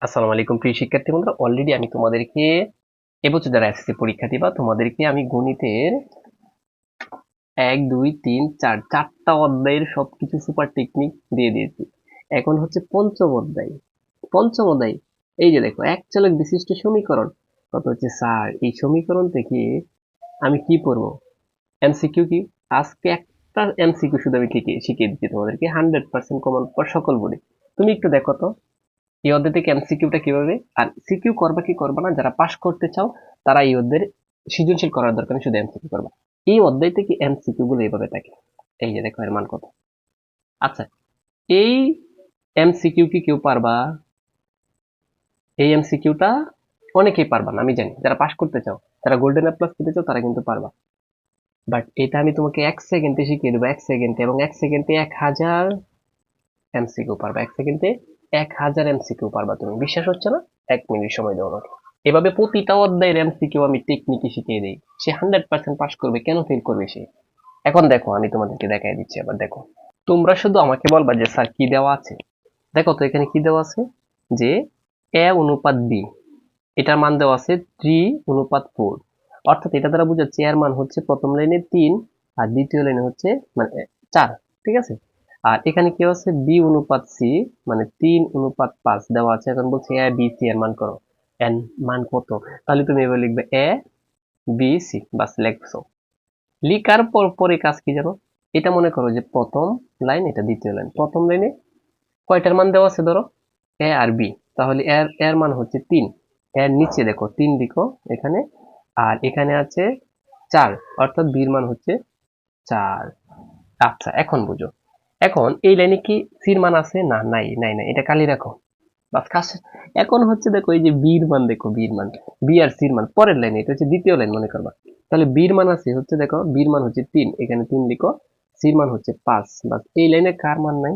আসসালামু আলাইকুম প্রিয় শিক্ষার্থী বন্ধুরা, অলরেডি আমি তোমাদেরকে এবছর যারা এসএসসি পরীক্ষা দিবা তোমাদেরকে আমি গণিতের 1 2 3 4 অধ্যায়ের সবকিছু সুপার টেকনিক দিয়ে দিয়েছি। এখন হচ্ছে পঞ্চম অধ্যায়। এই যে দেখো, এক চলক বিশিষ্ট সমীকরণ। কত হচ্ছে স্যার, এই সমীকরণ থেকে আমি কি পড়বো? এমসিকিউ কি? আজকে একটা এমসিকিউ শুধু আমি শিখিয়ে দিচ্ছি তোমাদেরকে, 100% কমন পর সকল বলে। তুমি একটু দেখো তো এই অধ্যায় থেকে এমসিকিউটা কিভাবে, আর সিকিউ করবা কি করবা না, যারা পাশ করতে চাও তারা এই অধ্যায়ের সৃজনশীল করার দরকার নেই, শুধু এমসিকিউ করবা। এই অধ্যায় থেকে এমসিকিউ গুলো এইভাবে থাকে। এই যে দেখো এর মান কত। আচ্ছা, এই এমসিকিউ কি কেউ পারবা? এই এমসিকিউটা অনেকেই পারবা না আমি জানি, যারা পাশ করতে চাও, যারা গোল্ডেন এ প্লাস পেতে চাও তারা কিন্তু পারবা। বাট এটা আমি তোমাকে 1 সেকেন্ডে শিখিয়ে দেবো, 1 সেকেন্ডে, এবং 1 সেকেন্ডে 1000 এমসিকিউ পারবা। 1 সেকেন্ডে 1000 এমসিকিউ পারবা। তুমি বিশ্বাস হচ্ছে না? 1 মিনিট সময় দাও আমাকে। এভাবে প্রতিটা অধ্যায়ের এমসিকিউ আমি টেকনিকে শিখিয়ে দিই। সে 100% পাস করবে, কেন ফেল করবে সে? এখন দেখো আমি তোমাদেরকে দেখাই দিচ্ছি, আবার দেখো। তোমরা শুধু আমাকে বলবা যে স্যার কি দেওয়া আছে। দেখো তো এখানে কি দেওয়া আছে, যে এ অনুপাত বি, এটার মান দেওয়া আছে 3:4। অর্থাৎ এটা দ্বারা বোঝাচ্ছে এর মান হচ্ছে প্রথম লাইনে 3 আর দ্বিতীয় লাইনে হচ্ছে মানে 4। ঠিক আছে। আর এখানে কি আছে, বি অনুপাত সি, মানে 3:5 দেওয়া আছে। এখন বলছে এ বি সি এর মান করো। এর মান কত? তাহলে তুমি এবার লিখবে এ বি সি, বাস লেখছো। লিখার পর পরে কাজ কি জানো? এটা মনে করো যে প্রথম লাইন, এটা দ্বিতীয় লাইন। প্রথম লাইনে কয়টার মান দেওয়া আছে ধরো, এ আর বি, তাহলে এর এর মান হচ্ছে 3। এর নিচে দেখো 3 লিখো এখানে, আর এখানে আছে 4, অর্থাৎ বির মান হচ্ছে 4। আচ্ছা এখন বুঝো। এখন এই লাইনে কি সির মান আছে? না, নাই নাই নাই, এটা কালি রাখো, বাস কাজ শেষ। এখন হচ্ছে দেখো এই যে বির মান, দেখো বির মান, বি আর সির মান পরের লাইনে, এটা হচ্ছে দ্বিতীয় লাইন মনে করবা। তাহলে বির মান আছে হচ্ছে, দেখো বির মান হচ্ছে 3, এখানে 3 লিখো। সির মান হচ্ছে 5, বাস এই লাইনে কার মান নাই?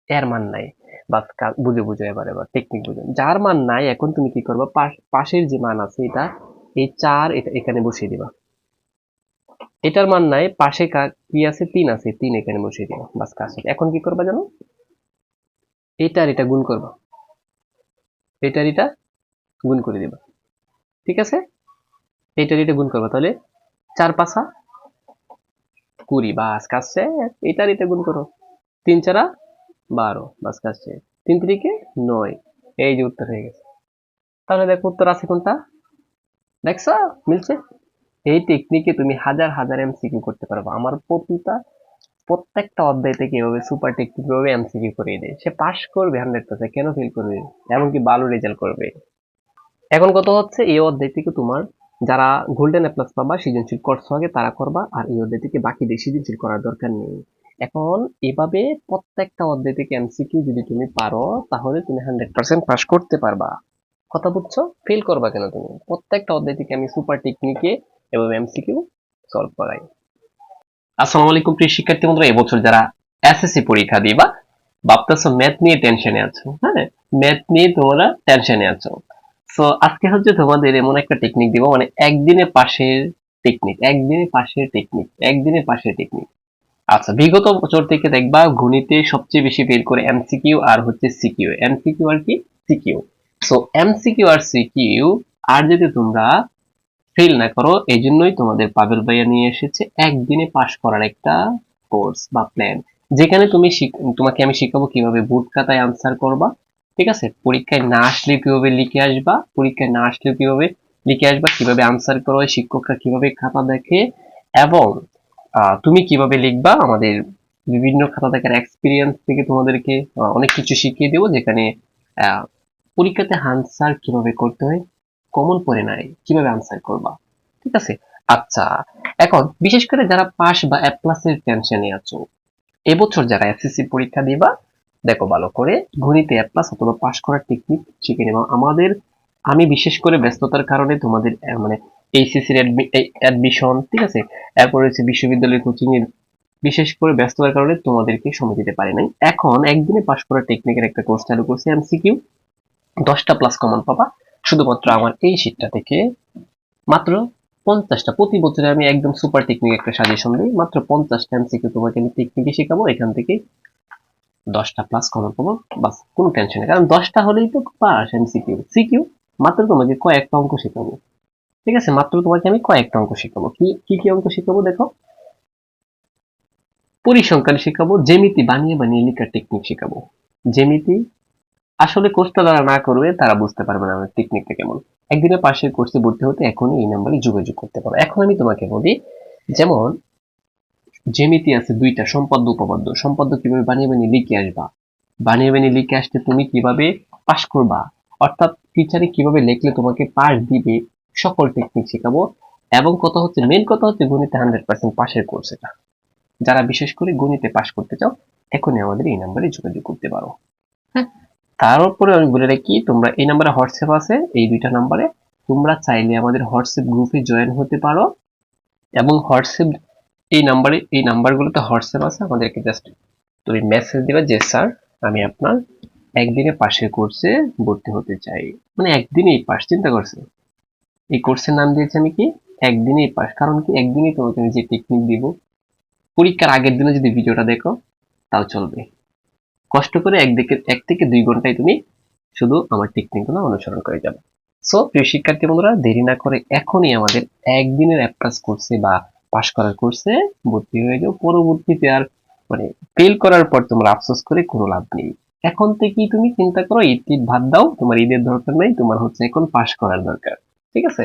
এর মান নাই। বাস বুঝে বুঝে, এবার এবার টেকনিক বুঝো। যার মান নাই, এখন তুমি কি করবা, পাশের যে মান আছে এটা, এই 4 এটা এখানে বসিয়ে দিবা। এটার মান নাই, পাশে কি আছে, 3 আছে, 3 এখানে বসিয়ে দিবা, বাস কাজ শেষ। এখন কি করবা জানো? এটার এটা গুণ করবা, এটার এটা গুণ করে দিবা। ঠিক আছে, এটার এটা গুণ করবা, তাহলে 4 5 20, বাস কাজ শেষ। এটার এটা গুণ করো, 3 4 12, বাস কাজ শেষ। 3 3 9, এই যে উত্তর হয়ে গেছে। তাহলে দেখো উত্তর আছে কোনটা, দেখছো? মিলছে। এই টেকনিকে তুমি হাজার হাজার এমসিকিউ করতে পারবে। আমার প্রত্যেকটা অধ্যায় থেকে এভাবে সুপার টেকনিক ভাবে এমসিকিউ করিয়ে দেয়। সে পাস করবে 100%, কেন ফেল করবে? এমনকি ভালো রেজাল্ট করবে। এখন কত হচ্ছে, এই অধ্যায় থেকে তোমার যারা গোল্ডেন এ প্লাস পাবা, সৃজনশীল করছো আগে তারা করবা, আর এই অধ্যায় থেকে বাকিদের সৃজনশীল করার দরকার নেই। এখন এভাবে প্রত্যেকটা অধ্যায় থেকে এমসিকিউ যদি তুমি পারো, তাহলে তুমি 100% পাস করতে পারবা। কথা বুঝছো? ফেল করবা কেন তুমি? প্রত্যেকটা অধ্যায় থেকে আমি সুপার টেকনিকে এবং এমসিকিউ সলভ করাই। আসসালামু আলাইকুম প্রিয় শিক্ষার্থী বন্ধুরা, এবছর যারা এসএসসি পরীক্ষা দিবা, ভাবতেছো ম্যাথ নিয়ে টেনশনে আছো, হ্যাঁ, ম্যাথ নিয়ে তোমরা টেনশনে আছো। সো আজকে হচ্ছে তোমাদের এমন একটা টেকনিক দিব, মানে একদিনে পাশের টেকনিক, একদিনে পাশের টেকনিক, একদিনে পাশের টেকনিক। আচ্ছা, বিগত বছর থেকে দেখবা গণিতে সবচেয়ে বেশি বের করে এমসিকিউ আর হচ্ছে সিকিউ। এমসিকিউ আর কি, সিকিউ। সো এমসিকিউ আর সিকিউ আর যদি তোমরা ফেল না করো, এই জন্যই তোমাদের পাবেল ভাইয়া নিয়ে এসেছে একদিনে পাশ করার একটা কোর্স বা প্ল্যান, যেখানে তোমাকে আমি শিখাবো কিভাবে বোর্ড খাতায় আনসার করবা। ঠিক আছে, পরীক্ষায় না আসলে কিভাবে লিখে আসবা, পরীক্ষায় না আসলে কিভাবে লিখে আসবা, কিভাবে আনসার করো, শিক্ষকরা কিভাবে খাতা দেখে, এবং তুমি কিভাবে লিখবা। আমাদের বিভিন্ন খাতা দেখার এক্সপিরিয়েন্স থেকে তোমাদেরকে অনেক কিছু শিখিয়ে দেবো, যেখানে আহ, পরীক্ষাতে আনসার কিভাবে করতে হয়, কমন পড়ে নাই কিভাবে আনসার করবা। ঠিক আছে। আচ্ছা, এখন বিশেষ করে যারা পাস বা এ প্লাসের টেনশনে আছো, এবছর যারা এসএসসি পরীক্ষা দিবা, দেখো ভালো করে গণিতে এ প্লাস অথবা পাস করার টেকনিক শিখে নেবা। আমি বিশেষ করে ব্যস্ততার কারণে তোমাদের মানে এইচএসসির অ্যাডমিশন, ঠিক আছে, এরপর হচ্ছে বিশ্ববিদ্যালয়ের কোচিং এর বিশেষ করে ব্যস্ততার কারণে তোমাদেরকে সময় দিতে পারি নাই। এখন একদিনে পাস করার টেকনিকের একটা কোর্স চালু করছি, এমসিকিউ 10টা প্লাস কমন পাবা শুধুমাত্র আমার এই শীটটা থেকে। মাত্র 50টা, প্রতি বছরে আমি একদম সুপার টেকনিক একটা সাজেশন দিই। মাত্র 50টা এমসিকিউ তোমাকে আমি টেকনিকে শেখাবো এখান থেকে। 10টা প্লাস কমন পাবো, বাস কোনো টেনশন নেই, কারণ 10টা হলেই তো পাস। এমসিকিউ সিকিউ মাত্র তোমাকে কয়েকটা অঙ্ক শেখাবো, ঠিক আছে? মাত্র তোমাকে আমি কয়েকটা অঙ্ক শেখাবো। কি কি কি অঙ্ক শেখাবো দেখো, পরিসংখ্যান শেখাবো, জ্যামিতি বানিয়ে বানিয়ে লেখার টেকনিক শেখাবো। জ্যামিতি আসলে কোর্সটা যারা না করবে তারা বুঝতে পারবে না আমার টেকনিকটা কেমন। একদিনের পাশের কোর্সে ভর্তি হতে এখনই এই নাম্বারে যোগাযোগ করতে পারো। এখন আমি তোমাকে বলি, যেমন জ্যামিতি আছে দুইটা, সম্পাদ্য উপপাদ্য। সম্পাদ্য কিভাবে বানিয়ে বানিয়ে লিখে আসবা, বানিয়ে বানিয়ে লিখে আসতে তুমি কিভাবে পাস করবা, অর্থাৎ টিচারে কিভাবে লিখলে তোমাকে পাস দিবে, সকল টেকনিক শেখাবো। এবং কথা হচ্ছে, মেন কথা হচ্ছে গণিতে 100% পাশের কোর্স এটা। যারা বিশেষ করে গণিতে পাস করতে চাও এখনই আমাদের এই নাম্বারে যোগাযোগ করতে পারো। হ্যাঁ, তার উপরে আমি বলে রাখি, তোমরা এই নাম্বারে হোয়াটসঅ্যাপ আছে, এই দুইটা নাম্বারে তোমরা চাইলে আমাদের হোয়াটসঅ্যাপ গ্রুপে জয়েন হতে পারো। এবং হোয়াটসঅ্যাপ এই নাম্বারগুলোতে হোয়াটসঅ্যাপ আছে, আমাদেরকে জাস্ট তুমি মেসেজ দিবে যে স্যার আমি আপনার একদিনে পাশের কোর্সে ভর্তি হতে চাই, মানে একদিনেই পাস। চিন্তা করছে, এই কোর্সের নাম দিয়েছি আমি কি, একদিনেই পাস। কারণ কি, একদিনেই তোমাকে আমি যে টেকনিক দিব, পরীক্ষার আগের দিনে যদি ভিডিওটা দেখো তাও চলবে। কষ্ট করে 1 থেকে 2 ঘন্টায় তুমি শুধু আমার টেকনিকগুলো অনুসরণ করে যাবে। সো প্রিয় শিক্ষার্থী বন্ধুরা, দেরি না করে এখনই আমাদের একদিনের অ্যাপ্লাস কোর্সে বা পাশ করার কোর্সে ভর্তি হয়ে যাও। পরবর্তীতে আর মানে ফেল করার পর তোমরা আফসোস করে কোনো লাভ নেই। এখন থেকেই তুমি চিন্তা করো, ঈদ বাদ দাও, তোমার ঈদের দরকার নাই, তোমার হচ্ছে এখন পাশ করার দরকার। ঠিক আছে?